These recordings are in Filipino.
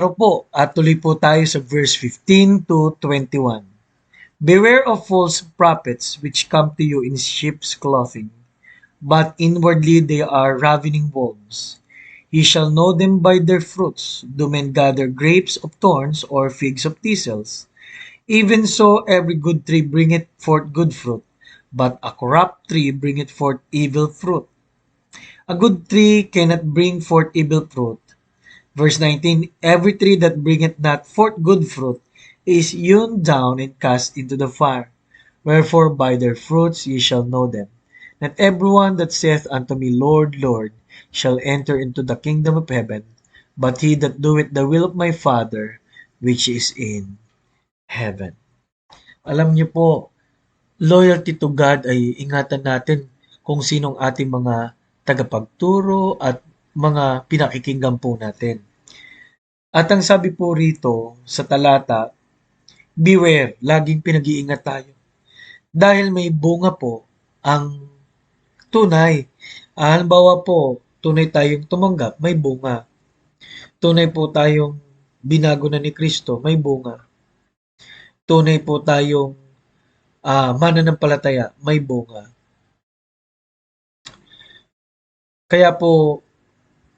Po, at tuloy po tayo sa verse 15 to 21. Beware of false prophets which come to you in sheep's clothing, but inwardly they are ravening wolves. Ye shall know them by their fruits. Do men gather grapes of thorns or figs of thistles? Even so every good tree bringeth forth good fruit, but a corrupt tree bringeth forth evil fruit. A good tree cannot bring forth evil fruit. Verse 19, every tree that bringeth not forth good fruit is hewn down and cast into the fire. Wherefore by their fruits ye shall know them. Not every one that saith unto me, Lord, Lord, shall enter into the kingdom of heaven, but he that doeth the will of my Father which is in heaven. Alam niyo po, loyalty to God ay ingatan natin kung sinong ating mga tagapagturo at mga pinakikinggan po natin. At ang sabi po rito sa talata, beware, laging pinag-iingat tayo. Dahil may bunga po ang tunay. Halimbawa po, tunay tayong tumanggap, may bunga. Tunay po tayong binago na ni Kristo, may bunga. Tunay po tayong mananampalataya, may bunga. Kaya po,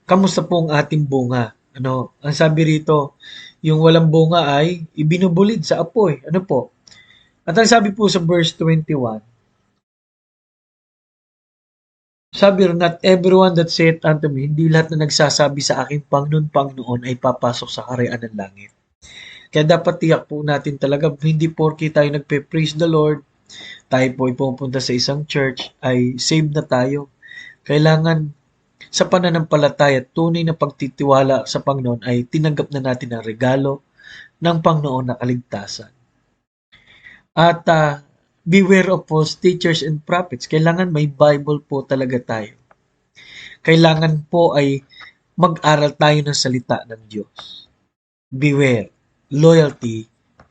kamusta po ang ating bunga? Ano, ang sabi rito, yung walang bunga ay ibinubulid sa apoy. Ano po? At ang sabi po sa verse 21, sabi rin, not everyone that saith unto me, hindi lahat na nagsasabi sa akin, Panginoon, Panginoon, ay papasok sa kaharian ng langit. Kaya dapat tiyak po natin talaga, hindi porke tayo nagpe-praise the Lord, tayo po ay pupunta sa isang church, ay saved na tayo. Kailangan sa pananampalataya, tunay na pagtitiwala sa Panginoon ay tinanggap na natin ang regalo ng Panginoon na kaligtasan. At beware of false teachers and prophets. Kailangan may Bible po talaga tayo. Kailangan po ay mag-aral tayo ng salita ng Diyos. Beware. Loyalty